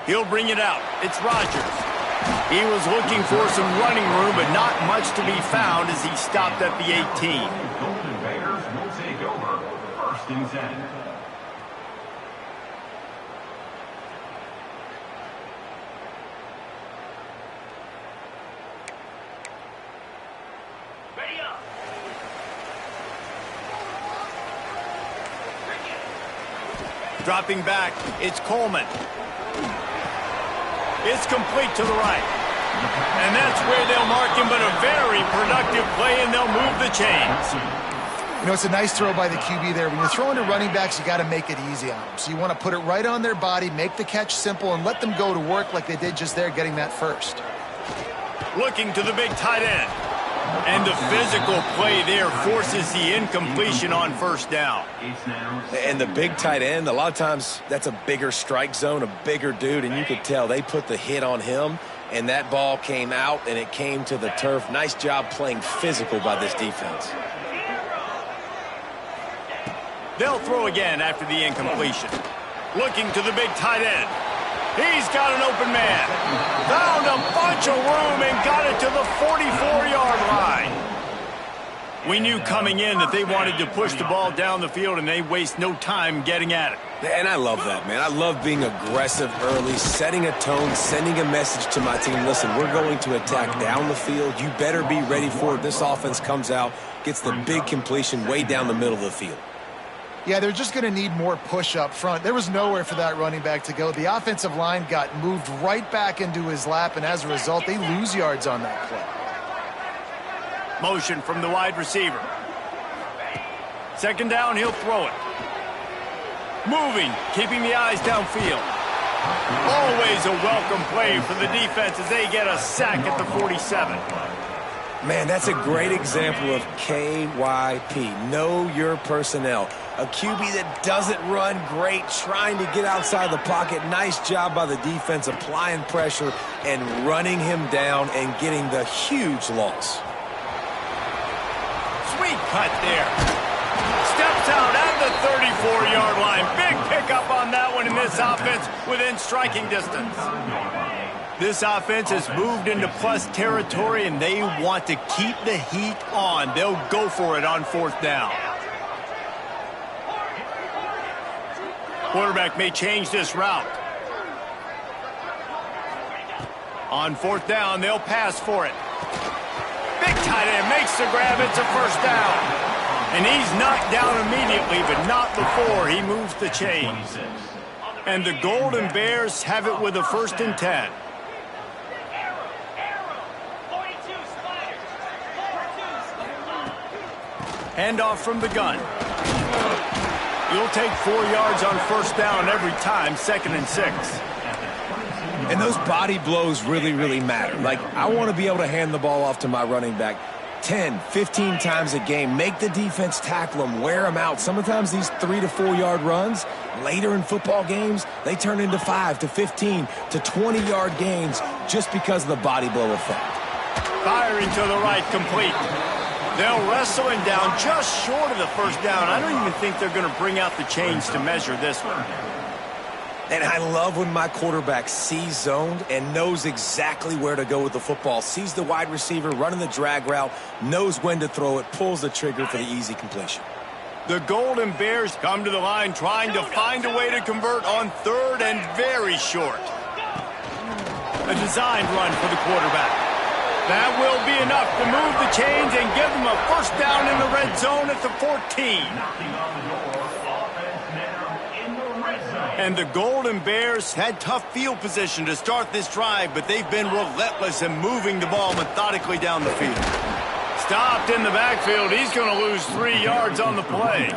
He'll bring it out. It's Rodgers. He was looking for some running room, but not much to be found as he stopped at the 18. Golden Bears will take over 1st and 10. Dropping back, it's Coleman. It's complete to the right. And that's where they'll mark him, but a very productive play, and they'll move the chains. You know, it's a nice throw by the QB there. When you're throwing to running backs, you got to make it easy on them. So you want to put it right on their body, make the catch simple, and let them go to work like they did just there, getting that first. Looking to the big tight end. And the physical play there forces the incompletion on 1st down. And the big tight end, a lot of times that's a bigger strike zone, a bigger dude, and you could tell they put the hit on him, and that ball came out, and it came to the turf. Nice job playing physical by this defense. They'll throw again after the incompletion. Looking to the big tight end. He's got an open man. Found a bunch of room and got it to the 44-yard line. We knew coming in that they wanted to push the ball down the field, and they waste no time getting at it. And I love that, man. I love being aggressive early, setting a tone, sending a message to my team. Listen, we're going to attack down the field. You better be ready for it. This offense comes out, gets the big completion way down the middle of the field. Yeah, they're just going to need more push up front. There was nowhere for that running back to go. The offensive line got moved right back into his lap, and as a result, they lose yards on that play. Motion from the wide receiver. 2nd down, he'll throw it. Moving, keeping the eyes downfield. Always a welcome play for the defense as they get a sack at the 47. Man, that's a great example of KYP. Know your personnel. A QB that doesn't run great, trying to get outside the pocket. Nice job by the defense applying pressure and running him down and getting the huge loss. Sweet cut there. Steps out at the 34-yard line. Big pickup on that one in this offense within striking distance. This offense has moved into plus territory, and they want to keep the heat on. They'll go for it on 4th down. Quarterback may change this route. On 4th down, they'll pass for it. Big tight end makes the grab. It's a 1st down. And he's knocked down immediately, but not before he moves the chains. And the Golden Bears have it with a 1st and 10. Handoff from the gun. You'll take 4 yards on 1st down every time, 2nd and 6. And those body blows really, really matter. Like, I want to be able to hand the ball off to my running back 10, 15 times a game. Make the defense tackle them, wear them out. Sometimes these 3 to 4 yard runs, later in football games, they turn into 5 to 15 to 20-yard gains just because of the body blow effect. Firing to the right, complete. They'll wrestle him down just short of the 1st down. I don't even think they're going to bring out the chains to measure this one. And I love when my quarterback sees zoned and knows exactly where to go with the football. Sees the wide receiver running the drag route, knows when to throw it, pulls the trigger for the easy completion. The Golden Bears come to the line trying to find a way to convert on 3rd and very short. A designed run for the quarterback. That will be enough to move the chains and give them a 1st down in the red zone at the 14. And the Golden Bears had tough field position to start this drive, but they've been relentless in moving the ball methodically down the field. Stopped in the backfield. He's going to lose 3 yards on the play.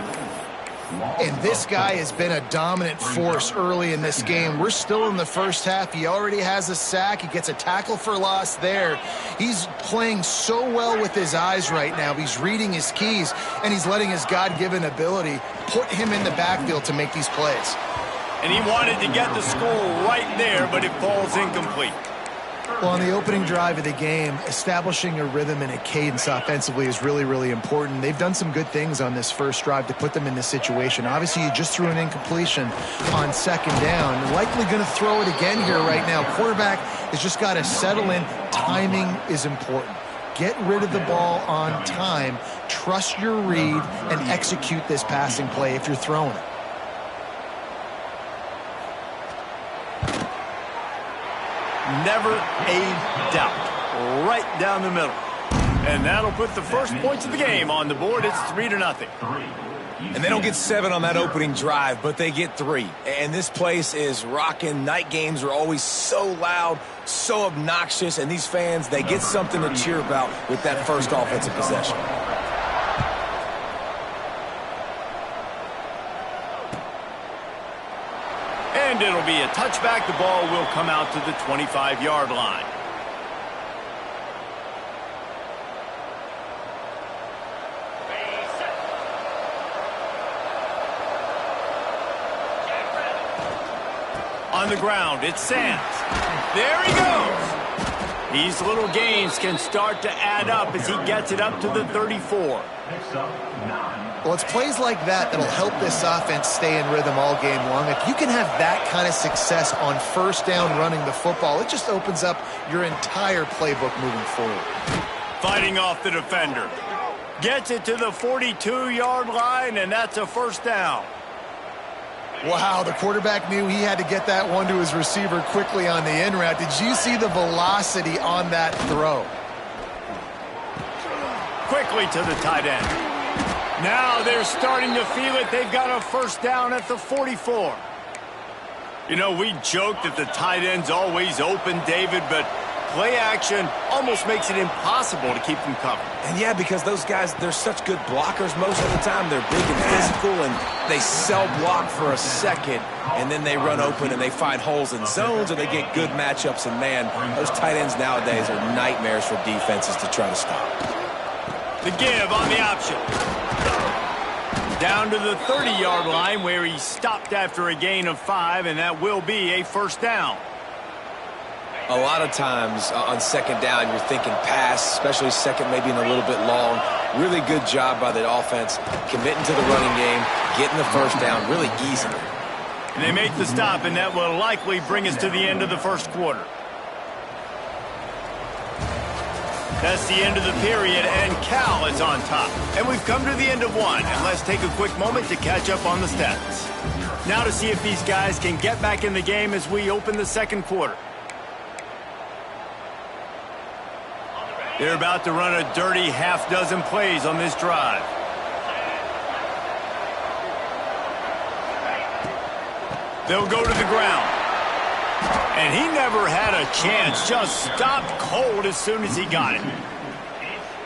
And this guy has been a dominant force early in this game. We're still in the 1st half. He already has a sack. He gets a tackle for loss there. He's playing so well with his eyes right now. He's reading his keys, and he's letting his God-given ability put him in the backfield to make these plays. And he wanted to get the score right there, but it falls incomplete. Well, on the opening drive of the game, establishing a rhythm and a cadence offensively is really, really important. They've done some good things on this first drive to put them in this situation. Obviously, you just threw an incompletion on second down. Likely going to throw it again here right now. Quarterback has just got to settle in. Timing is important. Get rid of the ball on time. Trust your read and execute this passing play if you're throwing it. Never a doubt. Right down the middle. And that'll put the first points of the game on the board. It's 3-0. And they don't get 7 on that opening drive, but they get 3. And this place is rocking. Night games are always so loud, so obnoxious, and these fans, they get something to cheer about with that first offensive possession. And it'll be a touchback. The ball will come out to the 25-yard line. On the ground, it's Sands. There he goes. These little gains can start to add up as he gets it up to the 34. Well, it's plays like that that'll help this offense stay in rhythm all game long. If you can have that kind of success on first down running the football, it just opens up your entire playbook moving forward. Fighting off the defender. Gets it to the 42-yard line, and that's a first down. Wow, the quarterback knew he had to get that one to his receiver quickly on the in route. Did you see the velocity on that throw? Quickly to the tight end. Now they're starting to feel it. They've got a first down at the 44. You know, we joke that the tight end's always open, David, but play action almost makes it impossible to keep them covered. And yeah, because those guys, they're such good blockers most of the time. They're big and physical, and they cell block for a second, and then they run open and they find holes in zones, or they get good matchups. And man, those tight ends nowadays are nightmares for defenses to try to stop. The give on the option. Down to the 30-yard line where he stopped after a gain of 5, and that will be a first down. A lot of times on second down, you're thinking pass, especially second, maybe in a little bit long. Really good job by the offense, committing to the running game, getting the first down really easy. And they make the stop, and that will likely bring us to the end of the first quarter. That's the end of the period, and Cal is on top. And we've come to the end of one, and let's take a quick moment to catch up on the stats. Now to see if these guys can get back in the game as we open the second quarter. They're about to run a dirty half-dozen plays on this drive. They'll go to the ground. And he never had a chance, just stopped cold as soon as he got it.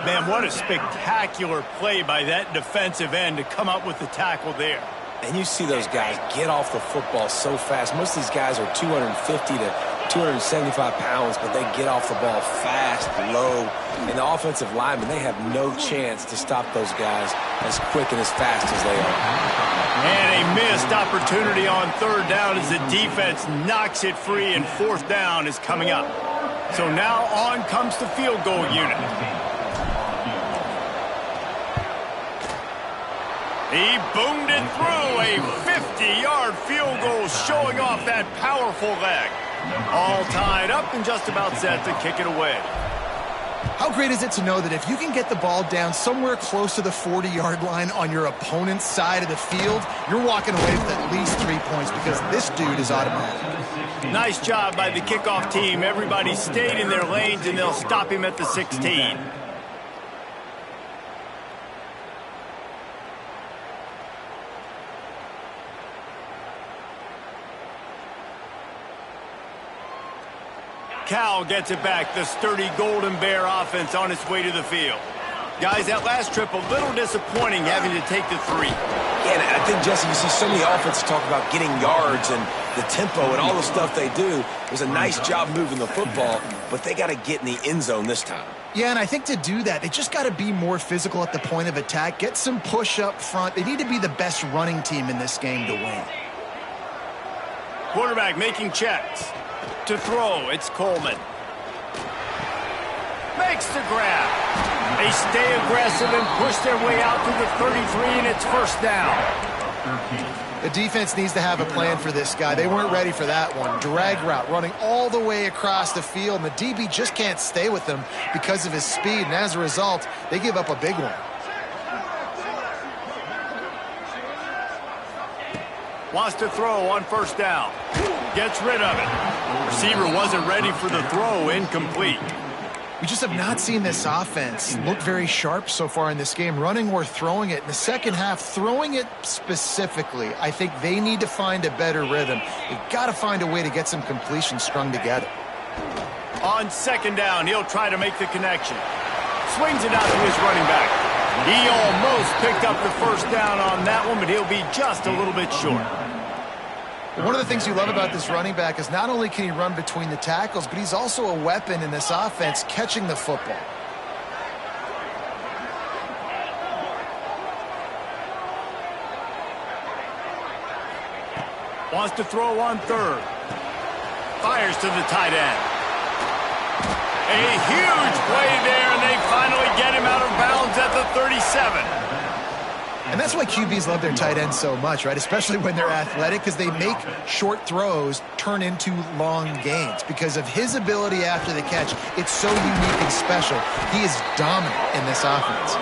Man, what a spectacular play by that defensive end to come up with the tackle there. And you see those guys get off the football so fast. Most of these guys are 250 to 275 pounds, but they get off the ball fast, low. And the offensive linemen, they have no chance to stop those guys as quick and as fast as they are. And a missed opportunity on third down as the defense knocks it free, and fourth down is coming up. So now on comes the field goal unit. He boomed it through, a 50-yard field goal showing off that powerful leg. All tied up and just about set to kick it away. How great is it to know that if you can get the ball down somewhere close to the 40-yard line on your opponent's side of the field, you're walking away with at least 3 points because this dude is automatic. Nice job by the kickoff team. Everybody stayed in their lanes, and they'll stop him at the 16. Cal gets it back. The sturdy Golden Bear offense on its way to the field. Guys, that last trip, a little disappointing having to take the 3. Yeah, and I think, Jesse, you see so many offenses talk about getting yards and the tempo and all the stuff they do. It was a nice job moving the football, but they got to get in the end zone this time. Yeah, and I think to do that, they just got to be more physical at the point of attack, get some push up front. They need to be the best running team in this game to win. Quarterback making checks. To throw, it's Coleman. Makes the grab. They stay aggressive and push their way out to the 33, and it's first down. The defense needs to have a plan for this guy. They weren't ready for that one. Drag route, running all the way across the field, and the DB just can't stay with them because of his speed, and as a result, they give up a big one. Wants to throw on first down. Gets rid of it. Receiver wasn't ready for the throw, incomplete. We just have not seen this offense look very sharp so far in this game, running or throwing it. In the second half, throwing it specifically, I think they need to find a better rhythm. They've got to find a way to get some completion strung together. On second down, he'll try to make the connection. Swings it out to his running back. He almost picked up the first down on that one, but he'll be just a little bit short. One of the things you love about this running back is not only can he run between the tackles, but he's also a weapon in this offense catching the football. Wants to throw on third. Fires to the tight end. A huge play there, and they finally get him out of bounds at the 37. And that's why QBs love their tight ends so much, right? Especially when they're athletic, because they make short throws turn into long gains. Because of his ability after the catch, it's so unique and special. He is dominant in this offense.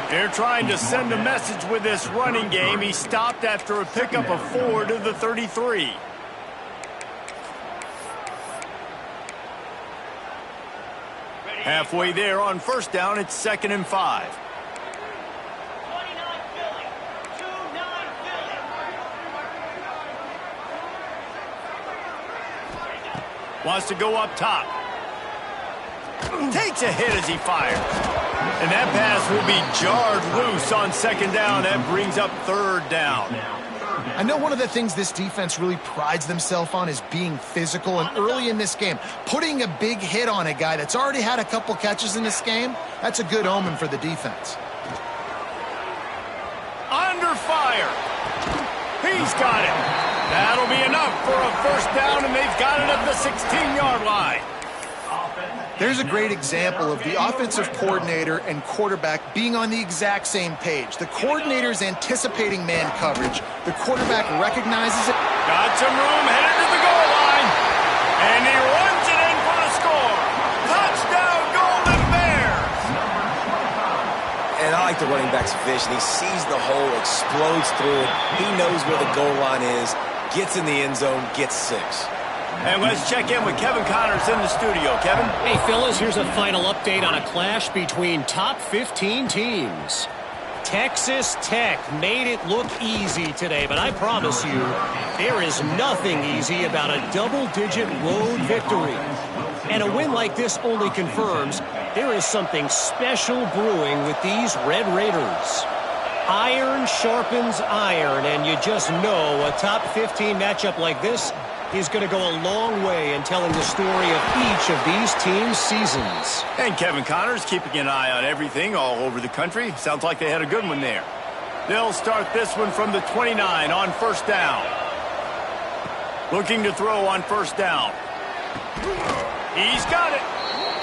They're trying to send a message with this running game. He stopped after a pickup of 4 to the 33. Halfway there on first down, it's 2nd and 5. Wants to go up top. Takes a hit as he fires. And that pass will be jarred loose on second down. That brings up third down. I know one of the things this defense really prides themselves on is being physical. And early in this game, putting a big hit on a guy that's already had a couple catches in this game, that's a good omen for the defense. Under fire. He's got it. That'll be enough for a first down, and they've got it at the 16-yard line. There's a great example of the offensive coordinator and quarterback being on the exact same page. The coordinator's anticipating man coverage. The quarterback recognizes it. Got some room, headed to the goal line. And he runs it in for the score. Touchdown, Golden Bears. And I like the running back's vision. He sees the hole, explodes through it. He knows where the goal line is. Gets in the end zone, gets 6. And let's check in with Kevin Connors in the studio. Kevin? Hey, fellas, here's a final update on a clash between top 15 teams. Texas Tech made it look easy today, but I promise you, there is nothing easy about a double-digit road victory. And a win like this only confirms there is something special brewing with these Red Raiders. Iron sharpens iron, and you just know a top 15 matchup like this is going to go a long way in telling the story of each of these teams' seasons. And Kevin Connors keeping an eye on everything all over the country. Sounds like they had a good one there. They'll start this one from the 29 on first down. Looking to throw on first down. He's got it.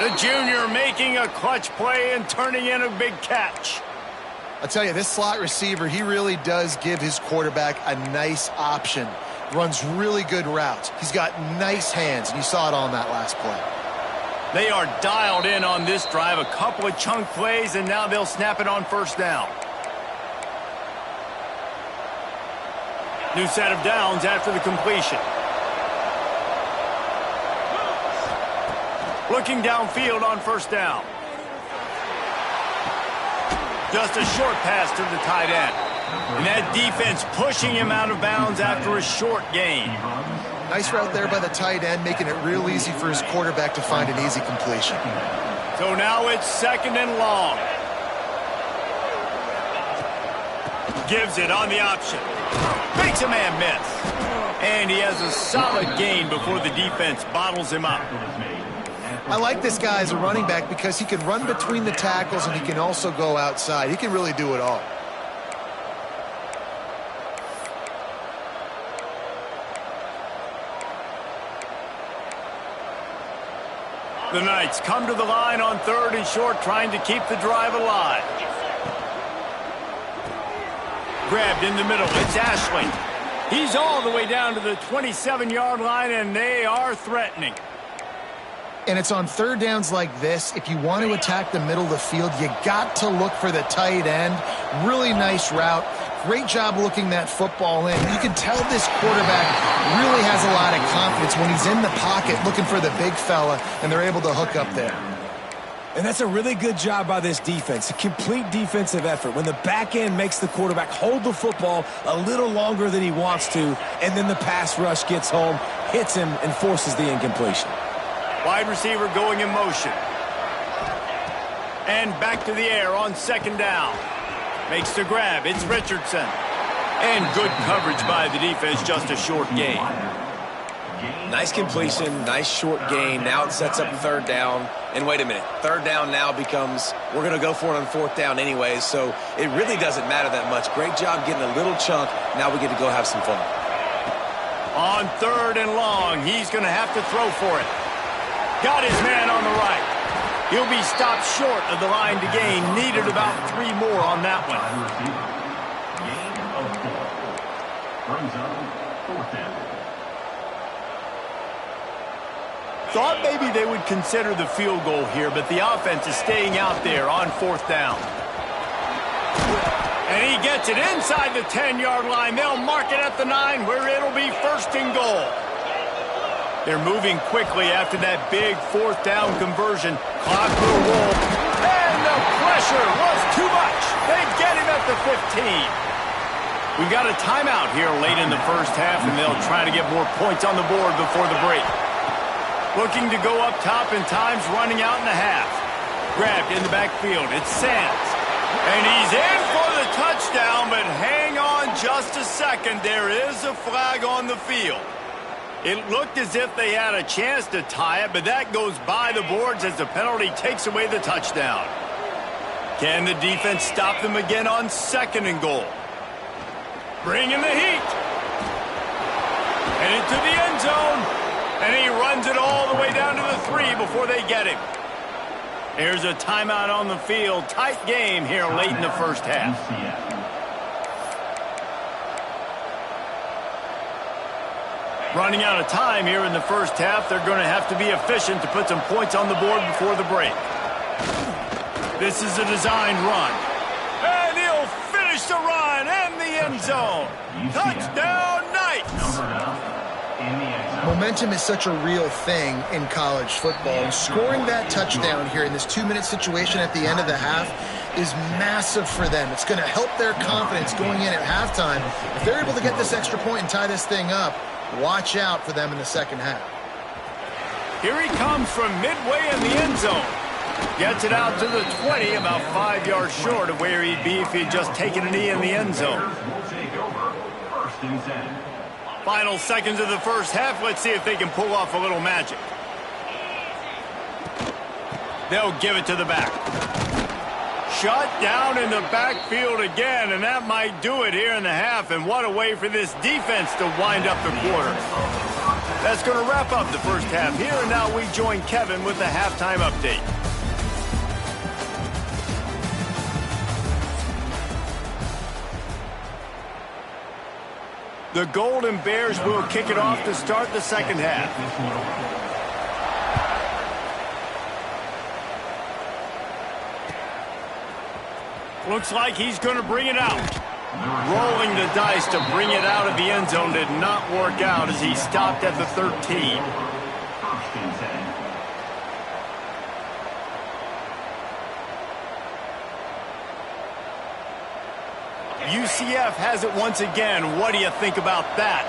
The junior making a clutch play and turning in a big catch. I'll tell you, this slot receiver, he really does give his quarterback a nice option. Runs really good routes. He's got nice hands, and you saw it on that last play. They are dialed in on this drive. A couple of chunk plays, and now they'll snap it on first down. New set of downs after the completion. Looking downfield on first down. Just a short pass to the tight end. And that defense pushing him out of bounds after a short gain. Nice route there by the tight end, making it real easy for his quarterback to find an easy completion. So now it's 2nd and long. Gives it on the option. Makes a man miss. And he has a solid gain before the defense bottles him up. I like this guy as a running back because he can run between the tackles and he can also go outside. He can really do it all. The Knights come to the line on 3rd and short, trying to keep the drive alive. Grabbed in the middle. It's Ashley. He's all the way down to the 27-yard line, and they are threatening. And it's on 3rd downs like this. If you want to attack the middle of the field, you got to look for the tight end. Really nice route. Great job looking that football in. You can tell this quarterback really has a lot of confidence when he's in the pocket looking for the big fella, and they're able to hook up there. And that's a really good job by this defense, a complete defensive effort. When the back end makes the quarterback hold the football a little longer than he wants to, and then the pass rush gets home, hits him, and forces the incompletion. Wide receiver going in motion. And back to the air on 2nd down. Makes the grab. It's Richardson. And good coverage by the defense, just a short gain. Nice completion, nice short gain. Now it sets up 3rd down. And wait a minute, 3rd down now becomes, we're going to go for it on 4th down anyways, so it really doesn't matter that much. Great job getting a little chunk. Now we get to go have some fun. On 3rd and long, he's going to have to throw for it. Got his man on the right. He'll be stopped short of the line to gain. Needed about 3 more on that one. Gain of 4. Brings up 4th down. Thought maybe they would consider the field goal here, but the offense is staying out there on 4th down. And he gets it inside the 10-yard line. They'll mark it at the 9, where it'll be 1st and goal. They're moving quickly after that big 4th down conversion. Clock will roll. And the pressure was too much. They get him at the 15. We've got a timeout here late in the 1st half, and they'll try to get more points on the board before the break. Looking to go up top, and time's running out in the half. Grabbed in the backfield. It's Sands. And he's in for the touchdown, but hang on just a second. There is a flag on the field. It looked as if they had a chance to tie it, but that goes by the boards as the penalty takes away the touchdown. Can the defense stop them again on 2nd and goal? Bringing the heat. And into the end zone. And he runs it all the way down to the 3 before they get him. There's a timeout on the field. Tight game here late in the 1st half. Running out of time here in the 1st half. They're going to have to be efficient to put some points on the board before the break. This is a designed run. And he'll finish the run and the end zone. Touchdown, Knights! Momentum is such a real thing in college football, and scoring that touchdown here in this 2-minute situation at the end of the half is massive for them. It's going to help their confidence going in at halftime. If they're able to get this extra point and tie this thing up, watch out for them in the 2nd half. Here he comes from midway in the end zone. Gets it out to the 20, about 5 yards short of where he'd be if he'd just taken a knee in the end zone. Will take over 1st and 10. Final seconds of the 1st half. Let's see if they can pull off a little magic. They'll give it to the back. Shut down in the backfield again, and that might do it here in the half. And what a way for this defense to wind up the quarter. That's going to wrap up the 1st half here, and now we join Kevin with the halftime update. The Golden Bears will kick it off to start the 2nd half. Looks like he's going to bring it out. Rolling the dice to bring it out of the end zone did not work out as he stopped at the 13. 1st and 10. UCF has it once again. What do you think about that?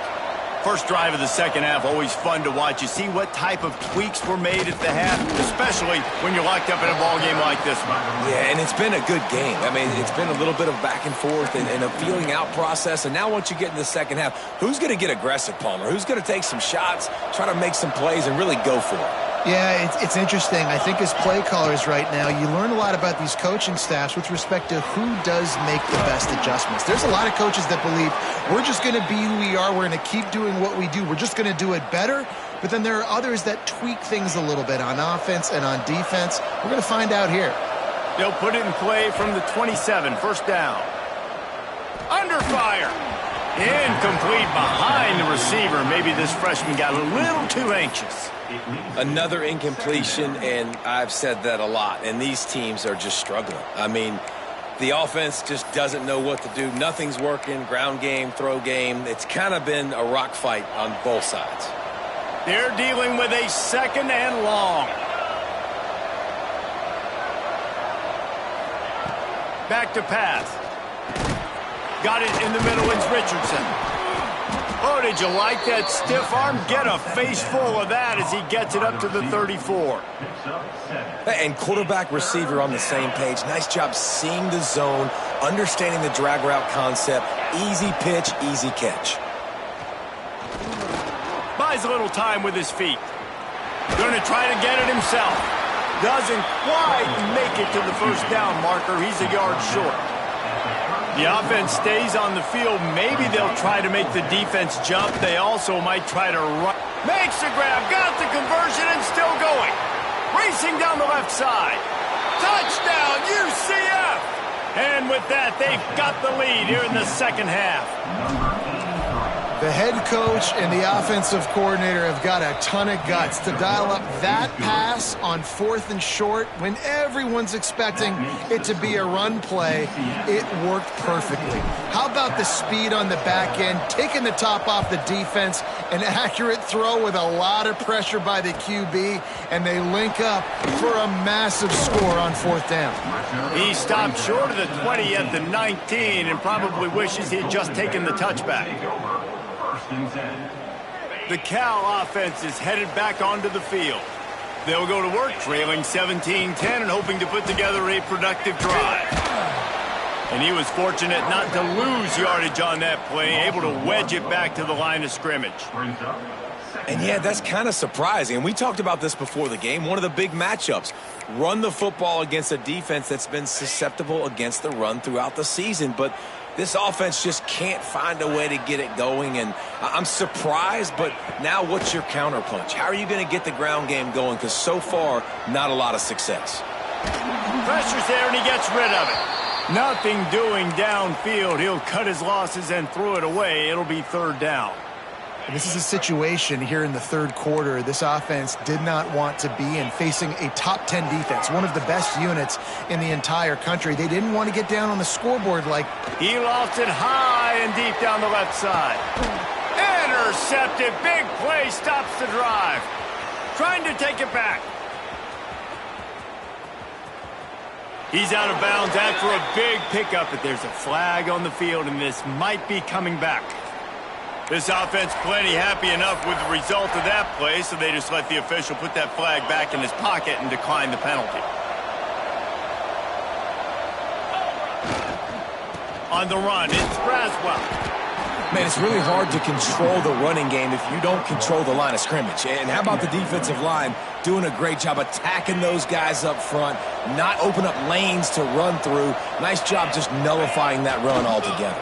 First drive of the 2nd half, always fun to watch. You see what type of tweaks were made at the half, especially when you're locked up in a ball game like this one. Yeah, and it's been a good game. I mean, it's been a little bit of back and forth and a feeling out process. And now once you get in the 2nd half, who's going to get aggressive, Palmer? Who's going to take some shots, try to make some plays, and really go for it? Yeah, it's interesting. I think as play callers right now, you learn a lot about these coaching staffs with respect to who does make the best adjustments. There's a lot of coaches that believe we're just going to be who we are. We're going to keep doing what we do. We're just going to do it better. But then there are others that tweak things a little bit on offense and on defense. We're going to find out here. They'll put it in play from the 27, first down. Under fire. Incomplete behind the receiver. Maybe this freshman got a little too anxious. Another incompletion, and I've said that a lot, and these teams are just struggling. I mean, the offense just doesn't know what to do. Nothing's working, ground game, throw game. It's kind of been a rock fight on both sides. They're dealing with a second and long. Back to pass. Got it in the middle. It's Richardson. Oh, did you like that stiff arm? Get a face full of that as he gets it up to the 34. And quarterback receiver on the same page. Nice job seeing the zone, understanding the drag route concept. Easy pitch, easy catch. Buys a little time with his feet. Going to try to get it himself. Doesn't quite make it to the first down marker. He's a yard short. The offense stays on the field. Maybe they'll try to make the defense jump. They also might try to run. Makes the grab, got the conversion, and still going. Racing down the left side. Touchdown, UCF! And with that, they've got the lead here in the second half. The head coach and the offensive coordinator have got a ton of guts to dial up that pass on 4th and short when everyone's expecting it to be a run play. It worked perfectly. How about the speed on the back end, taking the top off the defense, an accurate throw with a lot of pressure by the QB, and they link up for a massive score on 4th down. He stopped short of the 20 at the 19 and probably wishes he had just taken the touchback. The Cal offense is headed back onto the field. They'll go to work trailing 17-10 and hoping to put together a productive drive. And he was fortunate not to lose yardage on that play, able to wedge it back to the line of scrimmage. And yeah, that's kind of surprising. And we talked about this before the game. One of the big matchups. Run the football against a defense that's been susceptible against the run throughout the season. But this offense just can't find a way to get it going. And I'm surprised, but now what's your counterpunch? How are you going to get the ground game going? Because so far, not a lot of success. Pressure's there, and he gets rid of it. Nothing doing downfield. He'll cut his losses and throw it away. It'll be 3rd down. This is a situation here in the 3rd quarter this offense did not want to be in, facing a top 10 defense, one of the best units in the entire country. They didn't want to get down on the scoreboard like... He lost it high and deep down the left side. Intercepted. Big play stops the drive. Trying to take it back. He's out of bounds after a big pickup, but there's a flag on the field, and this might be coming back. This offense plenty happy enough with the result of that play, so they just let the official put that flag back in his pocket and decline the penalty. On the run, it's Braswell. Man, it's really hard to control the running game if you don't control the line of scrimmage. And how about the defensive line doing a great job attacking those guys up front, not open up lanes to run through. Nice job just nullifying that run altogether.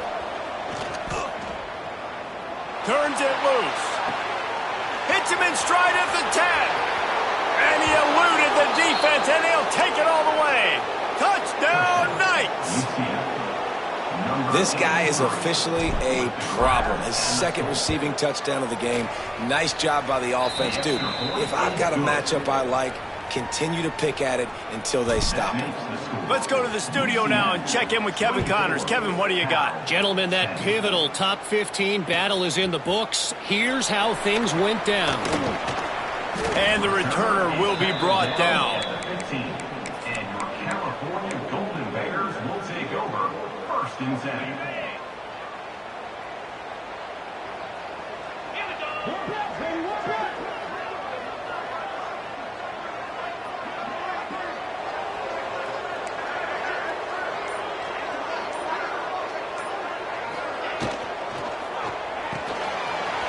Turns it loose. Hits him in stride at the 10. And he eluded the defense, and he'll take it all the way. Touchdown, Knights. This guy is officially a problem. His 2nd receiving touchdown of the game. Nice job by the offense, dude. If I've got a matchup I like, continue to pick at it until they stop it. Let's go to the studio now and check in with Kevin Connors. Kevin, what do you got? Gentlemen, that pivotal top 15 battle is in the books. Here's how things went down. And the returner will be brought down. And your California Golden Bears will take over 1st and 10.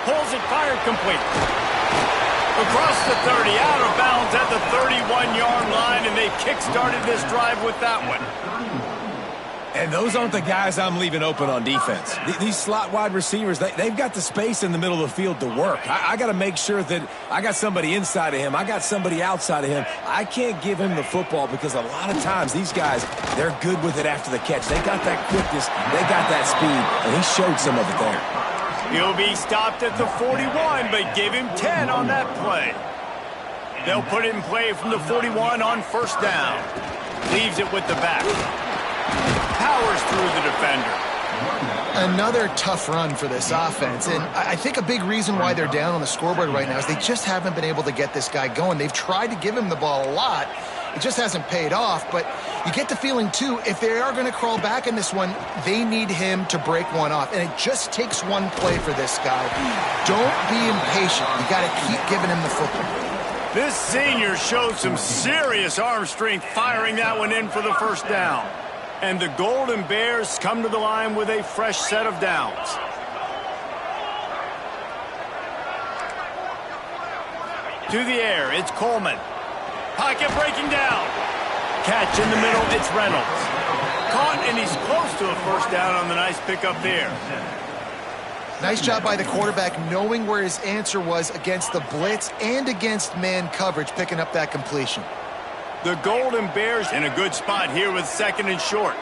Pulls it, fired, complete. Across the 30, out of bounds at the 31-yard line, and they kick-started this drive with that one. And those aren't the guys I'm leaving open on defense. These slot wide receivers, they've got the space in the middle of the field to work. I got to make sure that I got somebody inside of him. I got somebody outside of him. I can't give him the football because a lot of times these guys, they're good with it after the catch. They got that quickness. They got that speed, and he showed some of it there. He'll be stopped at the 41, but give him 10 on that play. They'll put it in play from the 41 on first down. Leaves it with the back. Powers through the defender. Another tough run for this offense, and I think a big reason why they're down on the scoreboard right now is they just haven't been able to get this guy going. They've tried to give him the ball a lot. It just hasn't paid off, but you get the feeling, too, if they are going to crawl back in this one, they need him to break one off, and it just takes one play for this guy. Don't be impatient. You got to keep giving him the football. This senior showed some serious arm strength firing that one in for the first down. And the Golden Bears come to the line with a fresh set of downs. To the air, it's Coleman. Pocket breaking down. Catch in the middle, it's Reynolds. Caught, and he's close to a first down on the nice pickup there. Nice job by the quarterback knowing where his answer was against the blitz and against man coverage, picking up that completion. The Golden Bears in a good spot here with second and short.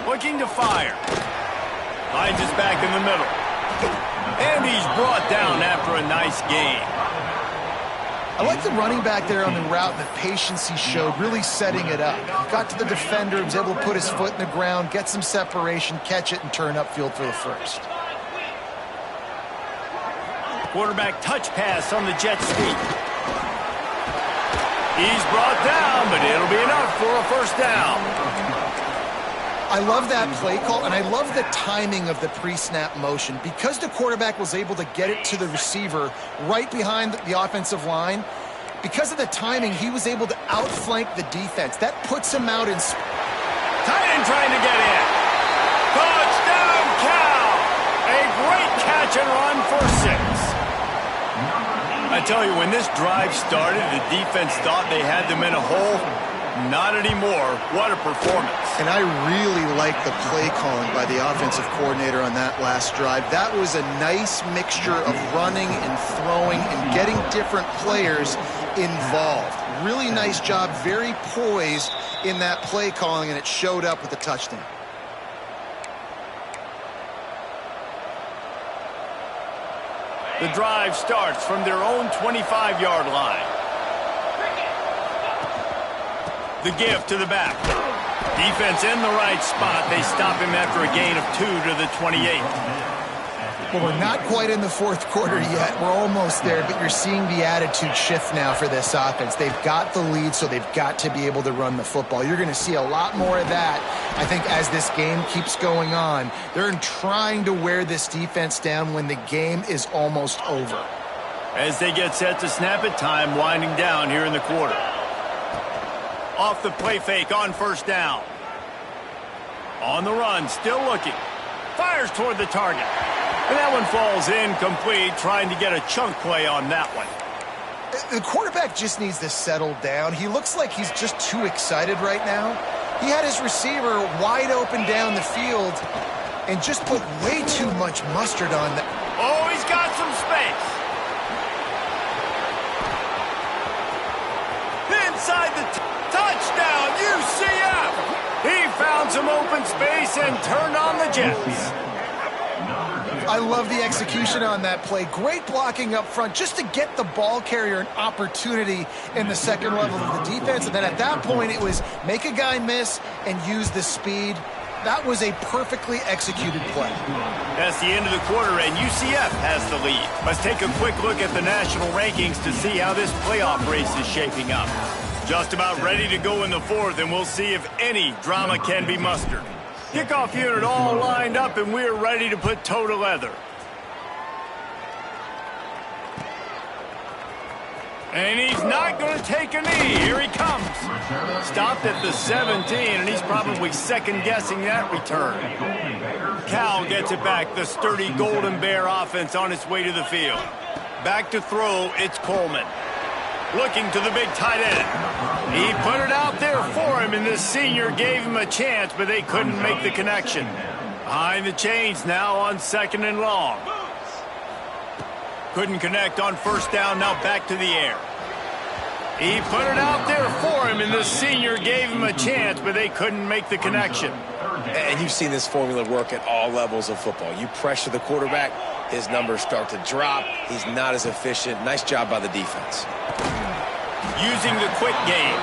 Looking to fire. Finds his back in the middle. And he's brought down after a nice gain. I like the running back there on the route and the patience he showed, really setting it up. He got to the defender, was able to put his foot in the ground, get some separation, catch it, and turn upfield for the first. Quarterback touch pass on the jet sweep. He's brought down, but it'll be enough for a first down. I love that play call, and I love the timing of the pre-snap motion. Because the quarterback was able to get it to the receiver right behind the offensive line, because of the timing, he was able to outflank the defense. That puts him out in... Tight end trying to get in. Touchdown, Cal! A great catch and run for 6. I tell you, when this drive started, the defense thought they had them in a hole. Not anymore. What a performance. And I really like the play calling by the offensive coordinator on that last drive. That was a nice mixture of running and throwing and getting different players involved. Really nice job, very poised in that play calling, and it showed up with the touchdown. The drive starts from their own 25-yard line. The give to the back. Defense in the right spot. They stop him after a gain of 2 to the 28. Well, we're not quite in the fourth quarter yet. We're almost there, but you're seeing the attitude shift now for this offense. They've got the lead, so they've got to be able to run the football. You're going to see a lot more of that, I think, as this game keeps going on. They're trying to wear this defense down when the game is almost over. As they get set to snap it, time winding down here in the quarter. Off the play fake on first down. On the run, still looking. Fires toward the target. And that one falls incomplete, trying to get a chunk play on that one. The quarterback just needs to settle down. He looks like he's just too excited right now. He had his receiver wide open down the field and just put way too much mustard on that. Oh, he's got some space. Inside the touchdown, UCF! He found some open space and turned on the Jets. I love the execution on that play. Great blocking up front just to get the ball carrier an opportunity in the second level of the defense. And then at that point, it was make a guy miss and use the speed. That was a perfectly executed play. That's the end of the quarter, and UCF has the lead. Let's take a quick look at the national rankings to see how this playoff race is shaping up. Just about ready to go in the fourth, and we'll see if any drama can be mustered. Kickoff unit all lined up, and we're ready to put toe to leather. And he's not going to take a knee. Here he comes. Stopped at the 17, and he's probably second-guessing that return. Cal gets it back. The sturdy Golden Bear offense on its way to the field. Back to throw, it's Coleman. Looking to the big tight end. He put it out there for him, and this senior gave him a chance, but they couldn't make the connection. Behind the chains now on 2nd and long. Couldn't connect on 1st down, now back to the air. He put it out there for him, and the senior gave him a chance, but they couldn't make the connection. And you've seen this formula work at all levels of football. You pressure the quarterback, his numbers start to drop. He's not as efficient. Nice job by the defense. Using the quick game.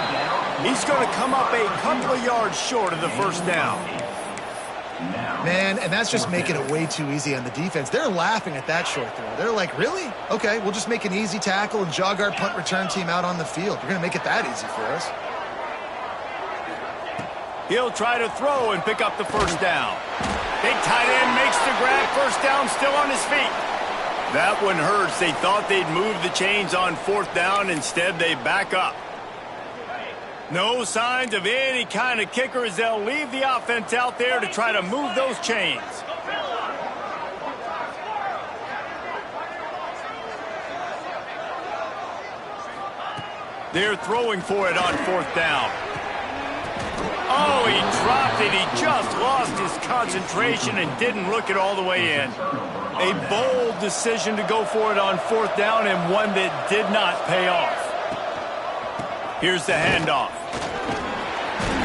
He's going to come up a couple of yards short of the 1st down. Man, and that's just making it way too easy on the defense. They're laughing at that short throw. They're like, really? Okay, we'll just make an easy tackle and jog our punt return team out on the field. You're going to make it that easy for us. He'll try to throw and pick up the 1st down. Big tight end makes the grab. 1st down, still on his feet. That one hurts. They thought they'd move the chains on 4th down. Instead, they back up. No signs of any kind of kicker as they'll leave the offense out there to try to move those chains. They're throwing for it on 4th down. Oh, he dropped it. He just lost his concentration and didn't look it all the way in. A bold decision to go for it on 4th down, and one that did not pay off. Here's the handoff.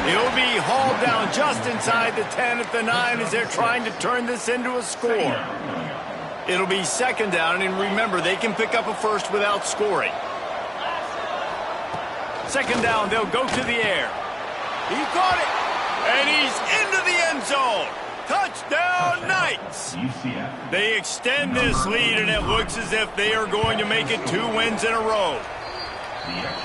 He'll be hauled down just inside the 10 at the 9 as they're trying to turn this into a score. It'll be 2nd down, and remember, they can pick up a first without scoring. 2nd down, they'll go to the air. He caught it, and he's into the end zone. Touchdown, Knights. They extend this lead, and it looks as if they are going to make it 2 wins in a row.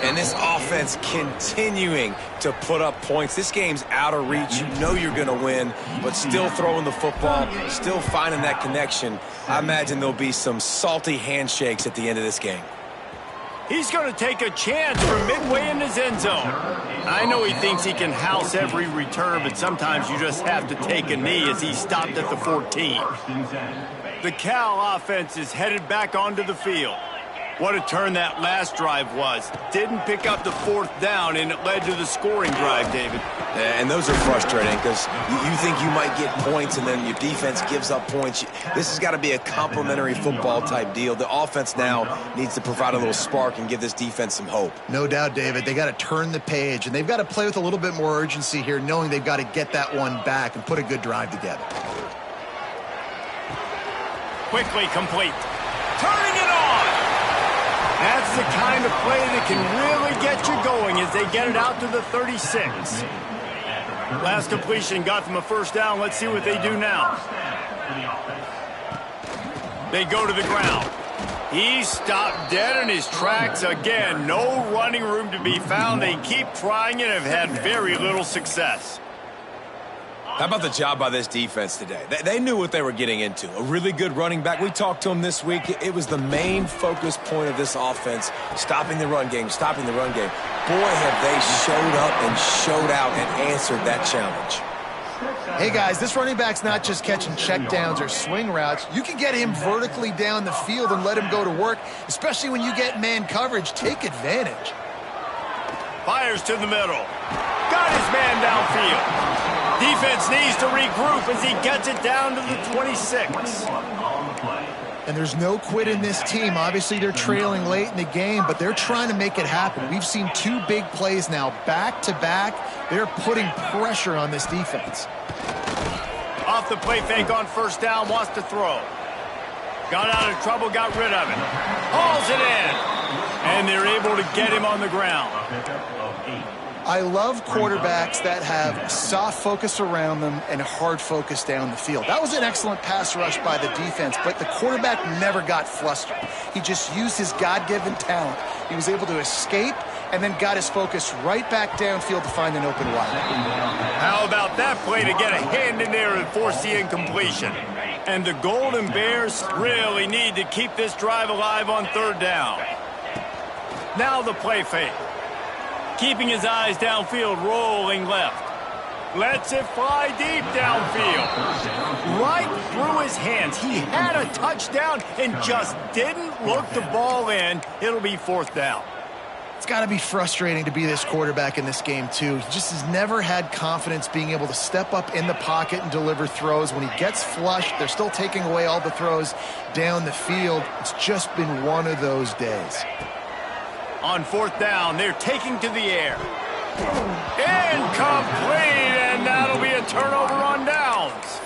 And this offense continuing to put up points. This game's out of reach. You know you're going to win, but still throwing the football, still finding that connection. I imagine there'll be some salty handshakes at the end of this game. He's going to take a chance from midway in his end zone. I know he thinks he can house every return, but sometimes you just have to take a knee as he stopped at the 14. The Cal offense is headed back onto the field. What a turn that last drive was. Didn't pick up the 4th down, and it led to the scoring drive, David. And those are frustrating because you think you might get points and then your defense gives up points. This has got to be a complementary football type deal. The offense now needs to provide a little spark and give this defense some hope. No doubt, David. They got to turn the page, and they've got to play with a little bit more urgency here, knowing they've got to get that one back and put a good drive together. Quickly complete. Turning it on. That's the kind of play that can really get you going as they get it out to the 36. Last completion got them a 1st down. Let's see what they do now. They go to the ground. He stopped dead in his tracks again. No running room to be found. They keep trying and have had very little success. How about the job by this defense today? They knew what they were getting into. A really good running back. We talked to him this week. It was the main focus point of this offense, stopping the run game, stopping the run game. Boy, have they showed up and showed out and answered that challenge. Hey, guys, this running back's not just catching checkdowns or swing routes. You can get him vertically down the field and let him go to work, especially when you get man coverage. Take advantage. Fires to the middle. Got his man downfield. Defense needs to regroup as he gets it down to the 26. And there's no quit in this team. Obviously, they're trailing late in the game, but they're trying to make it happen. We've seen 2 big plays now, back-to-back. They're putting pressure on this defense. Off the play fake on 1st down, wants to throw. Got out of trouble, got rid of it. Hauls it in. And they're able to get him on the ground. I love quarterbacks that have soft focus around them and hard focus down the field. That was an excellent pass rush by the defense, but the quarterback never got flustered. He just used his God-given talent. He was able to escape and then got his focus right back downfield to find an open wide. How about that play to get a hand in there and force the incompletion? And the Golden Bears really need to keep this drive alive on 3rd down. Now the play fake. Keeping his eyes downfield, rolling left. Lets it fly deep downfield. Right through his hands. He had a touchdown and just didn't look the ball in. It'll be 4th down. got to be frustrating to be this quarterback in this game, too. He just has never had confidence being able to step up in the pocket and deliver throws. When he gets flushed, they're still taking away all the throws down the field. It's just been one of those days. On fourth down, they're taking to the air. Incomplete, and that'll be a turnover on downs.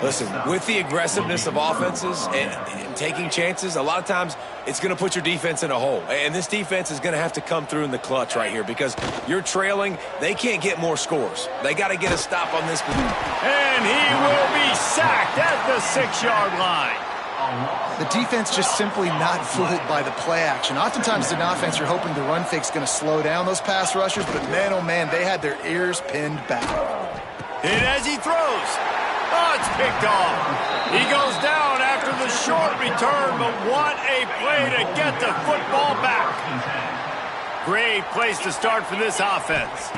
Listen, with the aggressiveness of offenses and taking chances, a lot of times it's going to put your defense in a hole. And this defense is going to have to come through in the clutch right here because you're trailing. They can't get more scores. They got to get a stop on this. And he will be sacked at the 6-yard line. The defense just simply not fooled by the play action. Oftentimes in offense, you're hoping the run fake's going to slow down those pass rushers, but man, oh man, they had their ears pinned back. And as he throws, it's picked off. He goes down after the short return, but what a play to get the football back. Great place to start for this offense.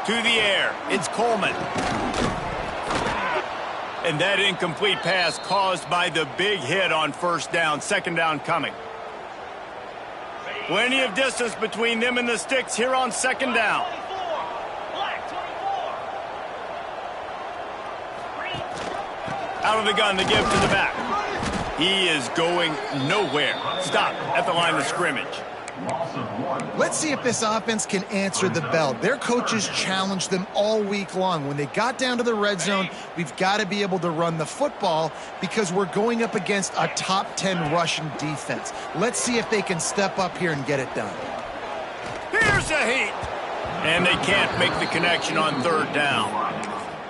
To the air, it's Coleman. And that incomplete pass caused by the big hit on first down. Second down coming. Plenty of distance between them and the sticks here on second down. Out of the gun to give to the back. He is going nowhere. Stop at the line of scrimmage. Let's see if this offense can answer the bell. Their coaches challenged them all week long. When they got down to the red zone, we've got to be able to run the football because we're going up against a top 10 Russian defense. Let's see if they can step up here and get it done. Here's a heat. And they can't make the connection on third down.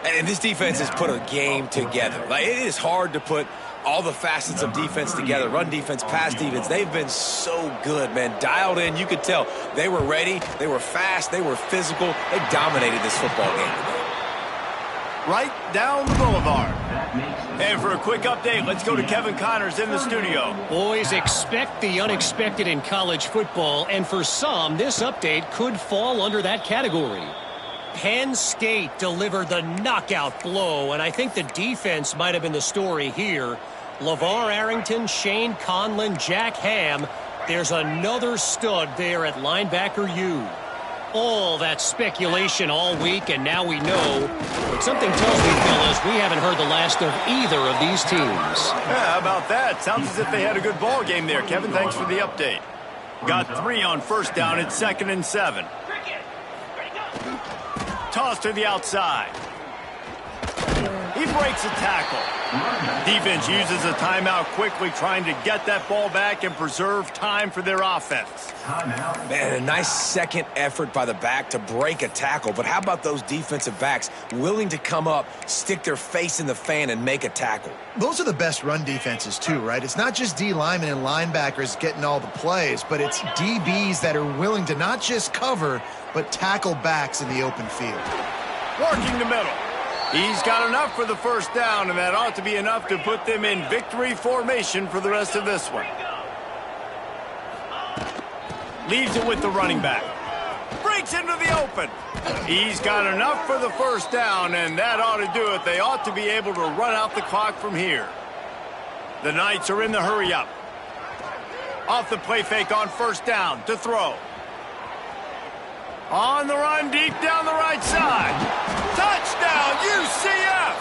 And this defense has put a game together. Like, it is hard to put all the facets of defense together. Run defense, pass defense. They've been so good, man. Dialed in. You could tell they were ready. They were fast. They were physical. They dominated this football game today. Right down the boulevard. And for a quick update, let's go to Kevin Connors in the studio. Boys, expect the unexpected in college football, and for some, this update could fall under that category. Penn State delivered the knockout blow, and I think the defense might have been the story here. LeVar Arrington, Shane Conlon, Jack Ham. There's another stud there at linebacker U. All that speculation all week, and now we know. But something tells me, fellas, we haven't heard the last of either of these teams. Yeah, how about that? Sounds as if they had a good ball game there. Kevin, thanks for the update. Got 3 on first down. It's 2nd and 7. Toss to the outside. He breaks a tackle. Defense uses a timeout quickly, trying to get that ball back and preserve time for their offense. Man, a nice second effort by the back to break a tackle. But how about those defensive backs willing to come up, stick their face in the fan, and make a tackle? Those are the best run defenses, too, right? It's not just D linemen and linebackers getting all the plays, but it's DBs that are willing to not just cover, but tackle backs in the open field. Working the middle. He's got enough for the first down, and that ought to be enough to put them in victory formation for the rest of this one. Leaves it with the running back. Breaks into the open. He's got enough for the first down, and that ought to do it. They ought to be able to run out the clock from here. The Knights are in the hurry-up. Off the play fake on first down to throw. On the run, deep down the right side. Touchdown, UCF!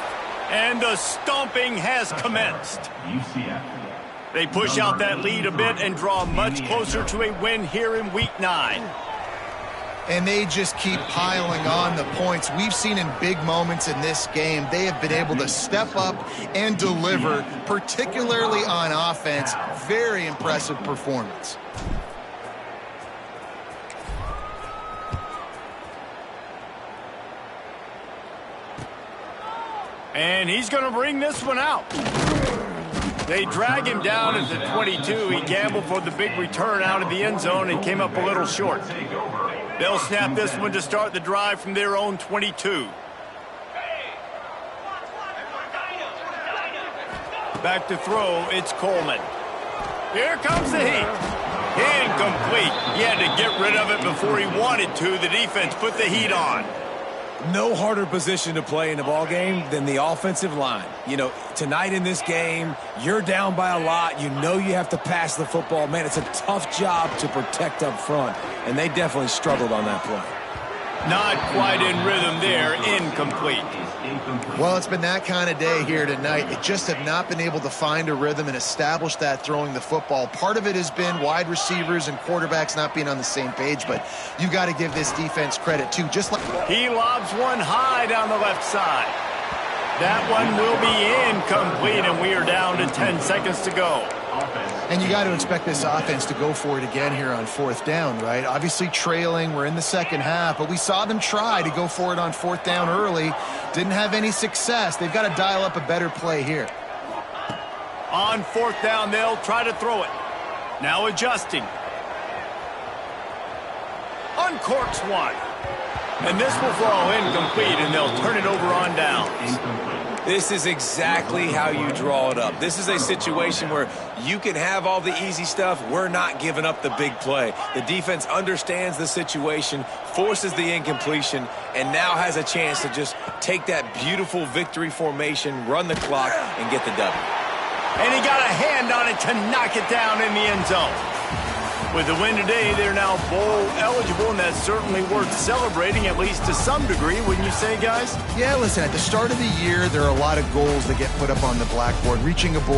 And the stomping has commenced. They push out that lead a bit and draw much closer to a win here in Week 9. And they just keep piling on the points. We've seen in big moments in this game, they have been able to step up and deliver, particularly on offense. Very impressive performance. And he's going to bring this one out. They drag him down at the 22. He gambled for the big return out of the end zone and came up a little short. They'll snap this one to start the drive from their own 22. Back to throw, it's Coleman. Here comes the heat. Incomplete. He had to get rid of it before he wanted to. The defense put the heat on. No harder position to play in a ball game than the offensive line. You know, tonight in this game, you're down by a lot. You know you have to pass the football. Man, it's a tough job to protect up front, and they definitely struggled on that play. Not quite in rhythm there. Incomplete. Well, it's been that kind of day here tonight. They just have not been able to find a rhythm and establish that throwing the football. Part of it has been wide receivers and quarterbacks not being on the same page, but you got to give this defense credit too. Just like He lobs one high down the left side. That one will be incomplete, and we are down to 10 seconds to go. And you got to expect this offense to go for it again here on 4th down, right? Obviously trailing, we're in the second half, but we saw them try to go for it on 4th down early. Didn't have any success. They've got to dial up a better play here. On 4th down, they'll try to throw it. Now adjusting. Uncorks one. And this will fall incomplete, and they'll turn it over on downs. This is exactly how you draw it up. This is a situation where you can have all the easy stuff. We're not giving up the big play. The defense understands the situation, forces the incompletion, and now has a chance to just take that beautiful victory formation, run the clock, and get the W. And he got a hand on it to knock it down in the end zone. With the win today, they're now bowl eligible, and that's certainly worth celebrating, at least to some degree, wouldn't you say, guys? Yeah, listen, at the start of the year, there are a lot of goals that get put up on the blackboard. Reaching a bowl